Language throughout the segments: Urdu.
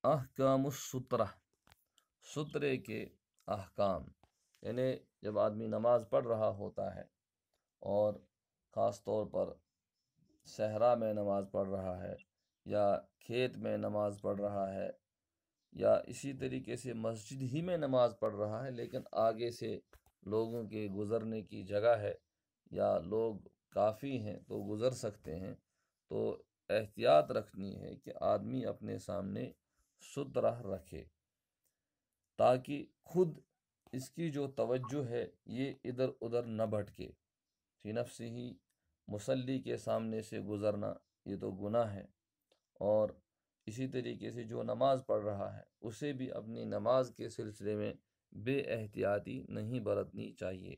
احکام السطرہ، سترے کے احکام، یعنی جب آدمی نماز پڑھ رہا ہوتا ہے اور خاص طور پر صحرا میں نماز پڑھ رہا ہے یا کھیت میں نماز پڑھ رہا ہے یا اسی طریقے سے مسجد ہی میں نماز پڑھ رہا ہے لیکن آگے سے لوگوں کے گزرنے کی جگہ ہے یا لوگ کافی ہیں تو گزر سکتے ہیں، تو احتیاط رکھنی ہے کہ آدمی اپنے سامنے سترہ رکھے تاکہ خود اس کی جو توجہ ہے یہ ادھر ادھر نہ بھٹکے۔ فی نفسہ ہی مصلی کے سامنے سے گزرنا یہ تو گناہ ہے، اور اسی طریقے سے جو نماز پڑھ رہا ہے اسے بھی اپنی نماز کے سلسلے میں بے احتیاطی نہیں برتنی چاہیے۔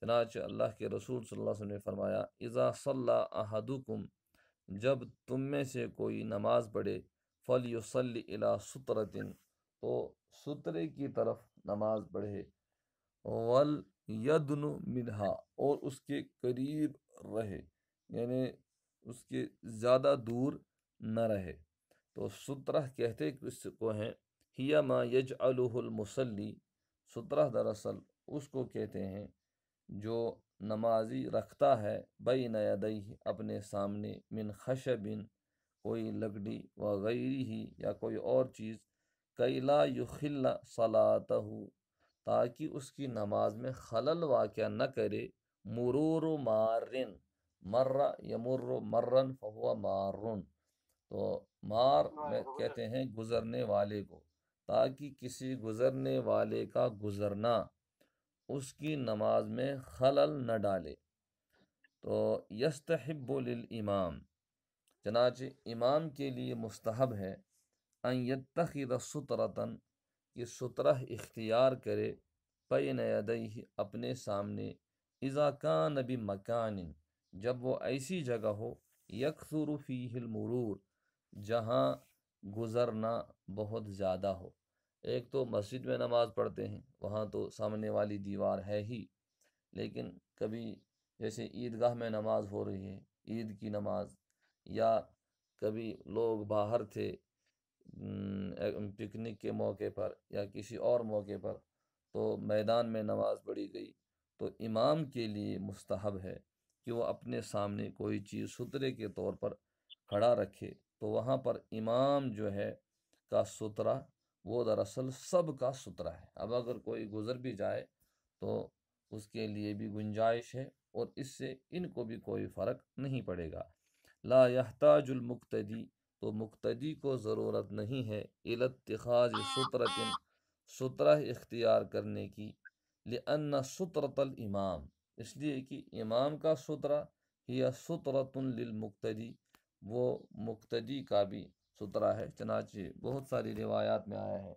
چنانچہ اللہ کے رسول صلی اللہ علیہ وسلم نے فرمایا، اذا صلی احدکم، جب تم میں سے کوئی نماز پڑھے، فلیصلی الی سترۃ، تو سترے کی طرف نماز پڑھے، وَلْيَدْنُ مِنْہا، اور اس کے قریب رہے، یعنی اس کے زیادہ دور نہ رہے۔ تو سترہ کہتے اس کو ہیں، ہِیَ مَا يَجْعَلُهُ الْمُصَلِّ، سترہ دراصل اس کو کہتے ہیں جو نمازی رکھتا ہے بین یدیہ، اپنے سامنے، من خشب، کوئی لکڑی، وغیرہ، یا کوئی اور چیز، کئی لا یخل صلاتہ، تاکہ اس کی نماز میں خلل واقع نہ کرے، مرور مارن، مر یمر مرن فہو مارن، تو مار میں کہتے ہیں گزرنے والے کو، تاکہ کسی گزرنے والے کا گزرنا اس کی نماز میں خلل نہ ڈالے۔ تو یستحب للامام، چنانچہ امام کے لیے مستحب ہے، ان یتخذ سترۃ، کہ سترہ اختیار کرے، بین یدیہ، اپنے سامنے، اذا کان بمکان، جب وہ ایسی جگہ ہو، یکثر فیہ المرور، جہاں گزرنا بہت زیادہ ہو۔ ایک تو مسجد میں نماز پڑھتے ہیں، وہاں تو سامنے والی دیوار ہے ہی، لیکن کبھی جیسے عیدگاہ میں نماز ہو رہی ہے، عید کی نماز، یا کبھی لوگ باہر تھے پکنک کے موقع پر یا کسی اور موقع پر، تو میدان میں نماز پڑھی گئی، تو امام کے لیے مستحب ہے کہ وہ اپنے سامنے کوئی چیز سترے کے طور پر کھڑا رکھے، تو وہاں پر امام جو ہے کا سترہ وہ دراصل سب کا سترہ ہے۔ اب اگر کوئی گزر بھی جائے تو اس کے لیے بھی گنجائش ہے، اور اس سے ان کو بھی کوئی فرق نہیں پڑے گا۔ لا یحتاج المقتدی، تو مقتدی کو ضرورت نہیں ہے، الی اتخاذ سترۃ، سترہ اختیار کرنے کی، لأن سترۃ الامام، اس لیے کہ امام کا سترہ، ہی سترۃ للمقتدی، وہ مقتدی کا بھی سترہ ہے۔ چنانچہ بہت ساری روایات میں آیا ہے،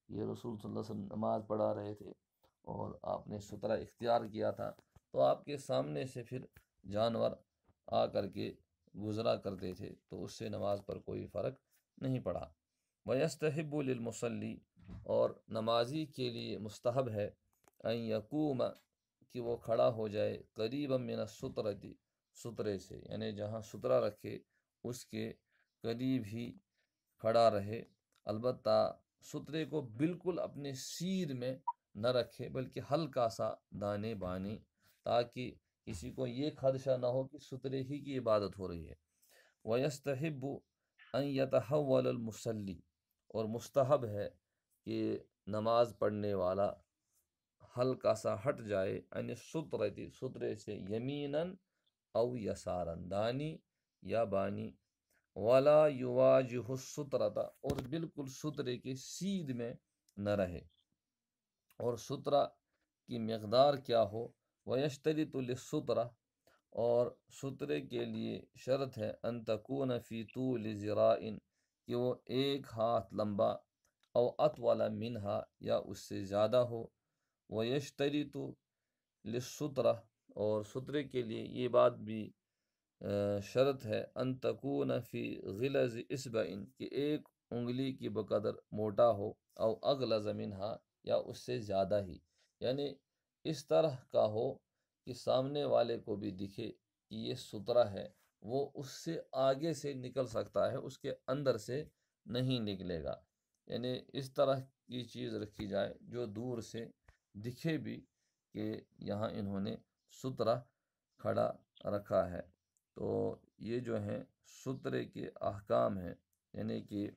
یہ رسول صلی اللہ علیہ وسلم نماز پڑھا رہے تھے اور آپ نے سترہ اختیار کیا تھا، تو آپ کے سامنے سے پھر جانور آ کر کے گزرا کرتے تھے، تو اس سے نماز پر کوئی فرق نہیں پڑا۔ وَيَسْتَحِبُّ لِلْمُصَلِّ، اور نمازی کے لیے مستحب ہے، ان یقوم، کہ وہ کھڑا ہو جائے، قریبا من السترۃ، سترے سے، یعنی جہاں سترہ رکھے اس کے قریب ہی کھڑا رہے، البتہ سترے کو بالکل اپنے سیر میں نہ رکھے بلکہ ہلکا سا دانے بانے، تاکہ کسی کو یہ خدشہ نہ ہو کہ سترے ہی کی عبادت ہو رہی ہے۔ وَيَسْتَحِبُّ أَن يَتَحَوَّلَ الْمُصَلِّ، اور مستحب ہے کہ نماز پڑھنے والا ہلکا سا ہٹ جائے، عن السترۃ، سترے سے، یمیناً او یساراً، دانی یا بانی، ولا یواجہ السترۃ، اور بالکل سترے کے سیدھ میں نہ رہے۔ اور سترہ کی مقدار کیا ہو، وَيَشْتَرِطُ لِلسُّترہ، اور سترے کے لیے شرط ہے، ان تکون فی طول ذراع، کہ وہ ایک ہاتھ لمبا، او اطول منہا، یا اس سے زیادہ ہو۔ وَيَشْتَرِطُ لِلسُّترہ، اور سترے کے لیے یہ بات بھی شرط ہے، ان تکون فی غلظ اصبع، کہ ایک انگلی کی بقدر موٹا ہو، او اغلظ منہا، یا اس سے زیادہ ہی، یعنی اس طرح کا ہو کہ سامنے والے کو بھی دکھے کہ یہ سترہ ہے، وہ اس سے آگے سے نکل سکتا ہے، اس کے اندر سے نہیں نکلے گا۔ یعنی اس طرح کی چیز رکھی جائے جو دور سے دکھے بھی کہ یہاں انہوں نے سترہ کھڑا رکھا ہے۔ تو یہ جو ہیں سترے کے احکام ہیں، یعنی کہ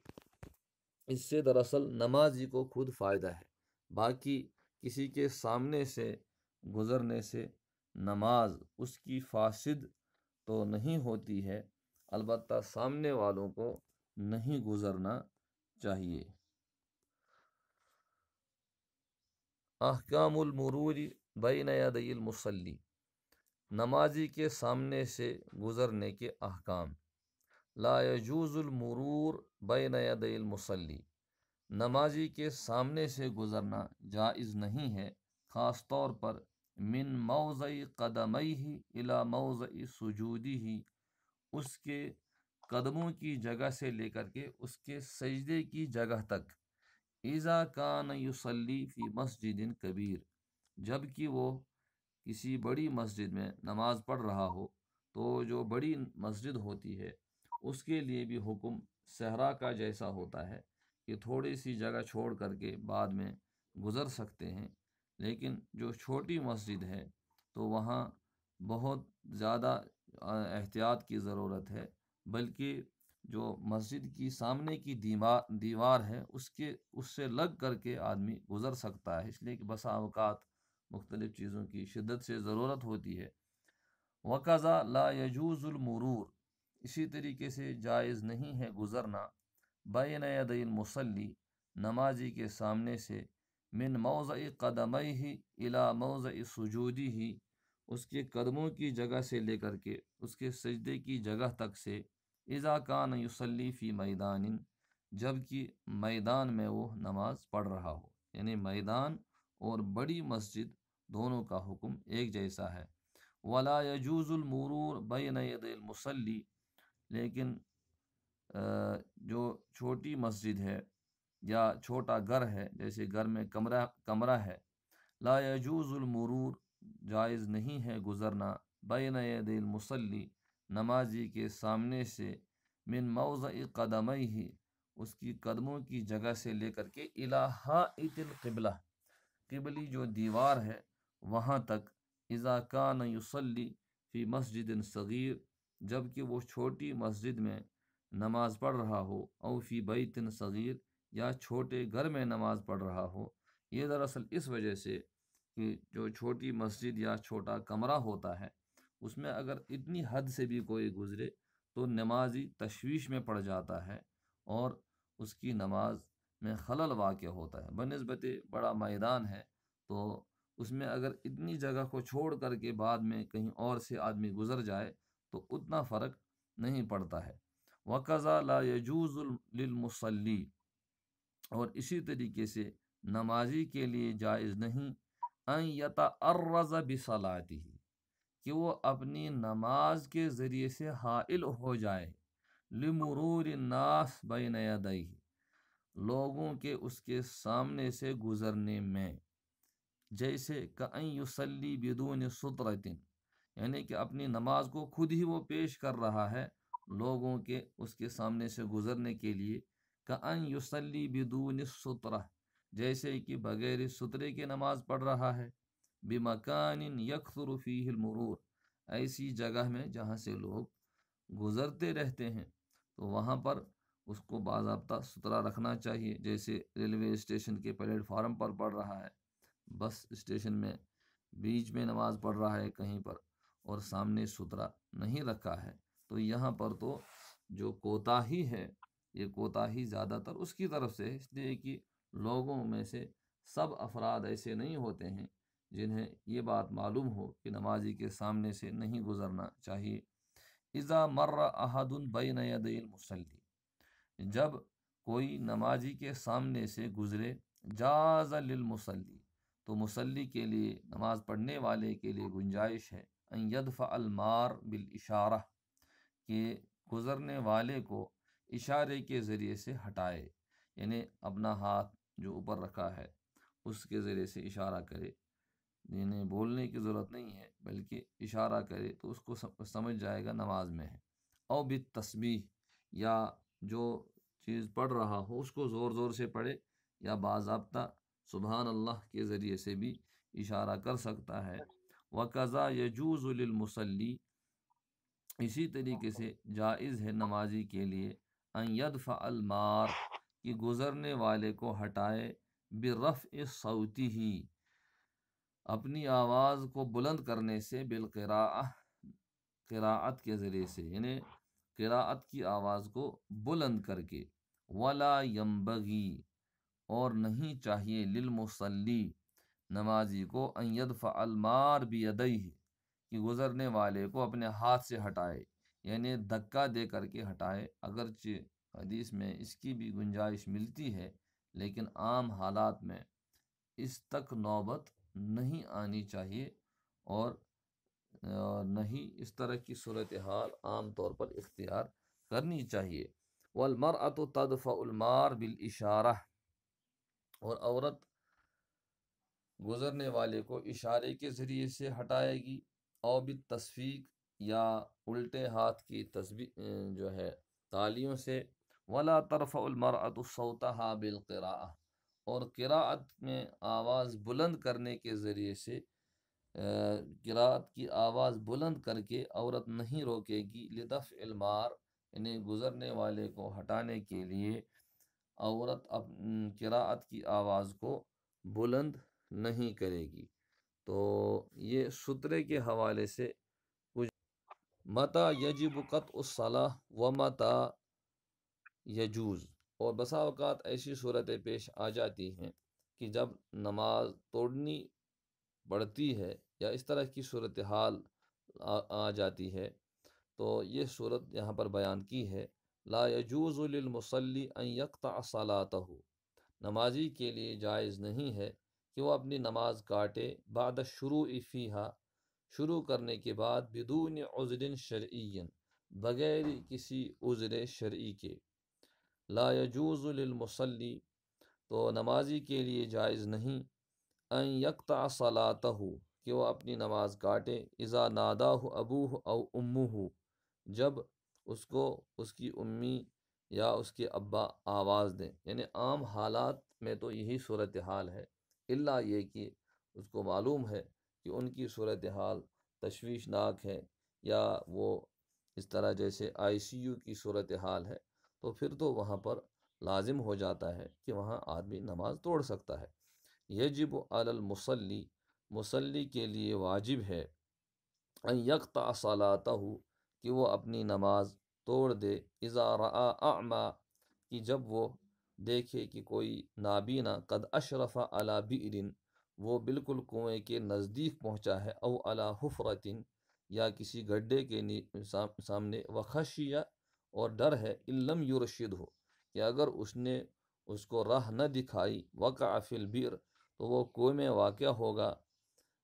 اس سے دراصل نمازی کو خود فائدہ ہے، باقی کسی کے سامنے سے گزرنے سے نماز اس کی فاسد تو نہیں ہوتی ہے، البتہ سامنے والوں کو نہیں گزرنا چاہیے۔ احکام المرور بین یدی المصلی، نمازی کے سامنے سے گزرنے کے احکام۔ لا یجوز المرور بین یدی المصلی، نمازی کے سامنے سے گزرنا جائز نہیں ہے، خاص طور پر من موضع قدمیہ الی موضع سجودہ، اس کے قدموں کی جگہ سے لے کر کے اس کے سجدے کی جگہ تک، اذا کان یصلی فی مسجد کبیر، جب کہ وہ کسی بڑی مسجد میں نماز پڑھ رہا ہو، تو جو بڑی مسجد ہوتی ہے اس کے لیے بھی حکم صحرا کا جیسا ہوتا ہے کہ تھوڑی سی جگہ چھوڑ کر کے بعد میں گزر سکتے ہیں، لیکن جو چھوٹی مسجد ہے تو وہاں بہت زیادہ احتیاط کی ضرورت ہے، بلکہ جو مسجد کی سامنے کی دیوار ہے اس سے لگ کر کے آدمی گزر سکتا ہے، اس لیے کہ بسا اوقات مختلف چیزوں کی شدت سے ضرورت ہوتی ہے۔ وَقَضَى لا يجوز المرور، اسی طریقے سے جائز نہیں ہے گزرنا بین یدی المصلی، نمازی کے سامنے سے، من موضع قدمیہ الی موضع سجودہ، اس کے قدموں کی جگہ سے لے کر کے اس کے سجدے کی جگہ تک سے، اذا کان یصلی فی میدان، جب کہ میدان میں وہ نماز پڑھ رہا ہو، یعنی میدان اور بڑی مسجد دونوں کا حکم ایک جیسا ہے۔ ولا یجوز المرور بین یدی المصلی، لیکن جو چھوٹی مسجد ہے یا چھوٹا گھر ہے، جیسے گھر میں کمرہ ہے، لا یجوز المرور، جائز نہیں ہے گزرنا بین یدی المصلی، نمازی کے سامنے سے، من موضع قدمیہ، اس کی قدموں کی جگہ سے لے کر کے، الی حائط القبلہ، قبلی جو دیوار ہے وہاں تک، اذا کان یصلی فی مسجد صغیر، جب کہ وہ چھوٹی مسجد میں نماز پڑھ رہا ہو، او فی بیت صغیر، یا چھوٹے گھر میں نماز پڑھ رہا ہو۔ یہ دراصل اس وجہ سے کہ جو چھوٹی مسجد یا چھوٹا کمرہ ہوتا ہے اس میں اگر اتنی حد سے بھی کوئی گزرے تو نمازی تشویش میں پڑ جاتا ہے اور اس کی نماز میں خلل واقع ہوتا ہے۔ بنسبت بڑا میدان ہے تو اس میں اگر اتنی جگہ کو چھوڑ کر کے بعد میں کہیں اور سے آدمی گزر جائے تو اتنا فرق نہیں پڑتا ہے۔ وَقَضَى لَا يَجُوزُ لِلْمُصَلِّي، اور اسی طریقے سے نمازی کے لیے جائز نہیں، ان یتعرض بصلاتہ، کہ وہ اپنی نماز کے ذریعے سے حائل ہو جائے، لمرور الناس بین یدیہ، لوگوں کے اس کے سامنے سے گزرنے میں، جیسے کأن یصلی بدون سترۃ، یعنی کہ اپنی نماز کو خود ہی وہ پیش کر رہا ہے لوگوں کے اس کے سامنے سے گزرنے کے لیے، کأن یصلی بدون السترہ، جیسے کہ بغیر سترے کے نماز پڑھ رہا ہے، بمکان یکثر فیہ المرور، ایسی جگہ میں جہاں سے لوگ گزرتے رہتے ہیں، تو وہاں پر اس کو باضابطہ ستھرا رکھنا چاہیے، جیسے ریلوے اسٹیشن کے پلیٹ فارم پر پڑھ رہا ہے، بس اسٹیشن میں بیچ میں نماز پڑھ رہا ہے کہیں پر اور سامنے ستھرا نہیں رکھا ہے، تو یہاں پر تو جو کوتاہی ہے، یہ کوتاہی زیادہ تر اس کی طرف سے ہے، اس لیے کہ لوگوں میں سے سب افراد ایسے نہیں ہوتے ہیں جنہیں یہ بات معلوم ہو کہ نمازی کے سامنے سے نہیں گزرنا چاہیے۔ اذا مر احد بین یدی المصلی، جب کوئی نمازی کے سامنے سے گزرے، جاز للمصلی، تو مصلی کے لیے، نماز پڑھنے والے کے لیے گنجائش ہے، ان یدفع المار بالاشارہ، کہ گزرنے والے کو اشارے کے ذریعے سے ہٹائے، یعنی اپنا ہاتھ جو اوپر رکھا ہے اس کے ذریعے سے اشارہ کرے، یعنی بولنے کی ضرورت نہیں ہے بلکہ اشارہ کرے تو اس کو سمجھ جائے گا نماز میں ہے۔ او بالتسبیح، یا جو چیز پڑھ رہا ہو اس کو زور زور سے پڑھے، یا باضابطہ سبحان اللہ کے ذریعے سے بھی اشارہ کر سکتا ہے۔ وَقَضَا يَجُوزُ لِلْمُصَلِّي، اسی طریقے سے جائز ہے نمازی کے لیے ان يدفع المار، کہ گزرنے والے کو ہٹائے، برفع صوتہ، اپنی آواز کو بلند کرنے سے، بالقراءہ، قراءت کے ذریعے سے، یعنی قراءت کی آواز کو بلند کر کے، ولا ينبغی، اور نہیں چاہیے، للمصلی، نمازی کو، ان يدفع المار بیدیہ، کہ گزرنے والے کو اپنے ہاتھ سے ہٹائے، یعنی دھکا دے کر کے ہٹائے۔ اگرچہ حدیث میں اس کی بھی گنجائش ملتی ہے، لیکن عام حالات میں اس تک نوبت نہیں آنی چاہیے، اور نہیں اس طرح کی صورتحال عام طور پر اختیار کرنی چاہیے۔ والمرأة تدفع المار بالاشارہ، اور عورت گزرنے والے کو اشارے کے ذریعے سے ہٹائے گی، او بالتصفیق، یا الٹے ہاتھ کی جو ہے تالیوں سے۔ ولا ترفع المرأة صوتها بالقراءة، اور قراءت میں آواز بلند کرنے کے ذریعے سے، قراءت کی آواز بلند کر کے عورت نہیں روکے گی، لدفع المار، یعنی گزرنے والے کو ہٹانے کے لیے عورت قراءت کی آواز کو بلند نہیں کرے گی۔ تو یہ سترے کے حوالے سے کچھ۔ متى یجب قطع الصلاة ومتى یجوز، اور بسا اوقات ایسی صورتیں پیش آ جاتی ہیں کہ جب نماز توڑنی پڑتی ہے، یا اس طرح کی صورتحال آ جاتی ہے، تو یہ صورت یہاں پر بیان کی ہے۔ لا یجوز للمصلی ان یقطع صلاتہ، نمازی کے لیے جائز نہیں ہے کہ وہ اپنی نماز کاٹے، بعد الشروع فیہا، شروع کرنے کے بعد، بدون عذر شرعی، بغیر کسی عذر شرعی کے۔ لا یجوز للمصلی، تو نمازی کے لیے جائز نہیں، ان یقطع صلاتہ، کہ وہ اپنی نماز کاٹے، اذا ناداہ ابوہ او امہ، جب اس کو اس کی امی یا اس کے ابا آواز دیں، یعنی عام حالات میں تو یہی صورتحال ہے، الا یہ کہ اس کو معلوم ہے کہ ان کی صورتحال تشویشناک ہے، یا وہ اس طرح جیسے ICU کی صورتحال ہے، تو پھر تو وہاں پر لازم ہو جاتا ہے کہ وہاں آدمی نماز توڑ سکتا ہے۔ یجب علی المصلی، مصلی کے لیے واجب ہے، ان یقطع صلاتہ، کہ وہ اپنی نماز توڑ دے، اذا رأى اعمی، کہ جب وہ دیکھے کہ کوئی نابینا، قد اشرف علی بئر، وہ بالکل کنویں کے نزدیک پہنچا ہے، او علی حفرۃ، یا کسی گڈھے کے سامنے، وخشی، اور ڈر ہے، ان لم یرشد ہو، کہ اگر اس نے اس کو راہ نہ دکھائی، وقع فی البئر، تو وہ کنویں میں واقع ہوگا،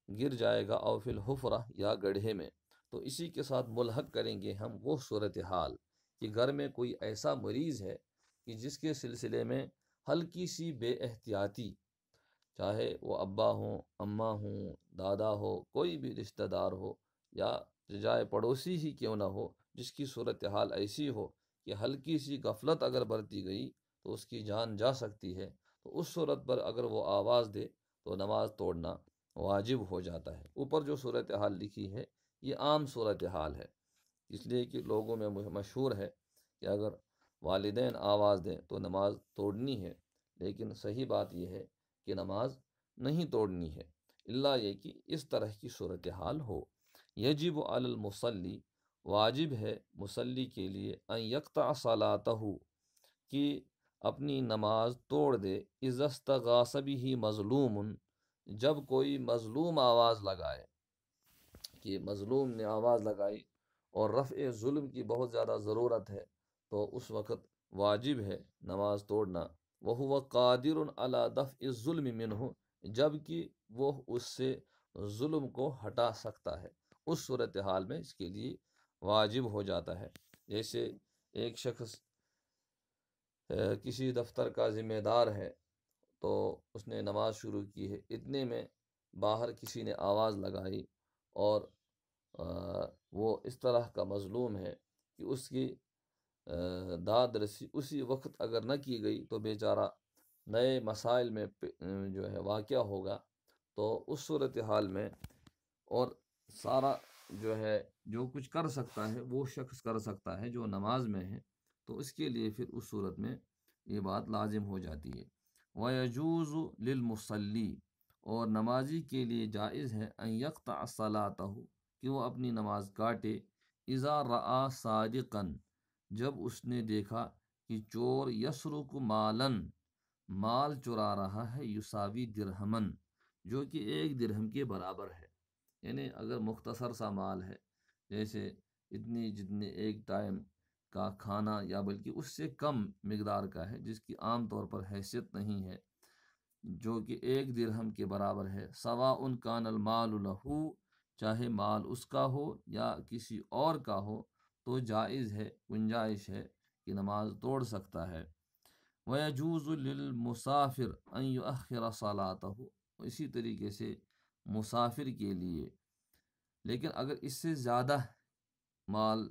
گر جائے گا، او فی الحفرہ، یا گڑھے میں۔ تو اسی کے ساتھ ملحق کریں گے ہم وہ صورتحال کہ گھر میں کوئی ایسا مریض ہے کہ جس کے سلسلے میں ہلکی سی بے احتیاطی، چاہے وہ ابا ہوں، اماں ہوں، دادا ہو، کوئی بھی رشتہ دار ہو، یا جائے پڑوسی ہی کیوں نہ ہو، جس کی صورتحال ایسی ہو کہ ہلکی سی غفلت اگر برتی گئی تو اس کی جان جا سکتی ہے، تو اس صورت پر اگر وہ آواز دے تو نماز توڑنا واجب ہو جاتا ہے۔ اوپر جو صورتحال لکھی ہے یہ عام صورتحال ہے، اس لیے کہ لوگوں میں مشہور ہے کہ اگر والدین آواز دیں تو نماز توڑنی ہے، لیکن صحیح بات یہ ہے کہ نماز نہیں توڑنی ہے، الا یہ کہ اس طرح کی صورتحال ہو۔ یجب علی المصلی، واجب ہے مصلی کے لیے، ان یقطع صلاتہ، کہ اپنی نماز توڑ دے، اذا استغاث بہ مظلوم، جب کوئی مظلوم آواز لگائے، کہ مظلوم نے آواز لگائی اور رفع ظلم کی بہت زیادہ ضرورت ہے، تو اس وقت واجب ہے نماز توڑنا۔ وہو قادر علی دفع الظلم منہ، جب کہ وہ اس سے ظلم کو ہٹا سکتا ہے، اس صورتحال میں اس کے لیے واجب ہو جاتا ہے۔ جیسے ایک شخص کسی دفتر کا ذمہ دار ہے، تو اس نے نماز شروع کی ہے، اتنے میں باہر کسی نے آواز لگائی، اور وہ اس طرح کا مظلوم ہے کہ اس کی داد رسی اسی وقت اگر نہ کی گئی تو بیچارہ نئے مسائل میں جو ہے واقع ہوگا۔ تو اس صورتحال میں اور سارا جو ہے جو کچھ کر سکتا ہے وہ شخص کر سکتا ہے جو نماز میں ہے، تو اس کے لیے پھر اس صورت میں یہ بات لازم ہو جاتی ہے۔ وَيَجُوزُ لِلْمُصَلِّي، اور نمازی کے لیے جائز ہے ان یقطع صلاتہ، کہ وہ اپنی نماز کاٹے، اذا رعا صادقاً، جب اس نے دیکھا کہ چور یسرق مالن، مال چرا رہا ہے، یساوی درہمن، جو کہ 1 درہم کے برابر ہے۔ یعنی اگر مختصر سا مال ہے، جیسے جتنے ایک ٹائم کا کھانا یا بلکہ اس سے کم مقدار کا ہے، جس کی عام طور پر حیثیت نہیں ہے، جو کہ 1 درہم کے برابر ہے، سواء کان المال لہو، چاہے مال اس کا ہو یا کسی اور کا ہو، تو جائز ہے، گنجائش ہے کہ نماز توڑ سکتا ہے۔ وَيَجُوزُ لِلْمُسَافِرِ أَن يُؤَخِّرَ صَلَاتَهُ، اسی طریقے سے مسافر کے لیے، لیکن اگر اس سے زیادہ مال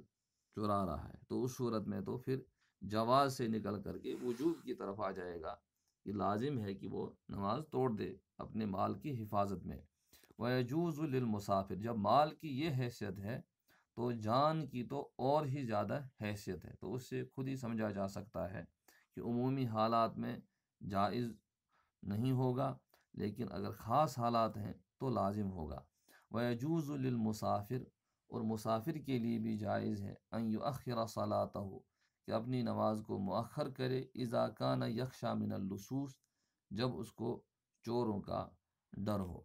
چرا رہا ہے تو اس صورت میں تو پھر جواز سے نکل کر کے وجوب کی طرف آ جائے گا، کہ لازم ہے کہ وہ نماز توڑ دے اپنے مال کی حفاظت میں۔ وَيَجُوزُ لِلْمُسَافِرِ، جب مال کی یہ حیثیت ہے تو جان کی تو اور ہی زیادہ حیثیت ہے، تو اس سے خود ہی سمجھا جا سکتا ہے کہ عمومی حالات میں جائز نہیں ہوگا، لیکن اگر خاص حالات ہیں تو لازم ہوگا۔ وَيَجُوزُ لِلْمُسَافِرِ، اور مسافر کے لیے بھی جائز ہے، ان یؤخر صلاتہ، کہ اپنی نماز کو مؤخر کرے، اذا کان یخشی من اللصوص، جب اس کو چوروں کا ڈر ہو۔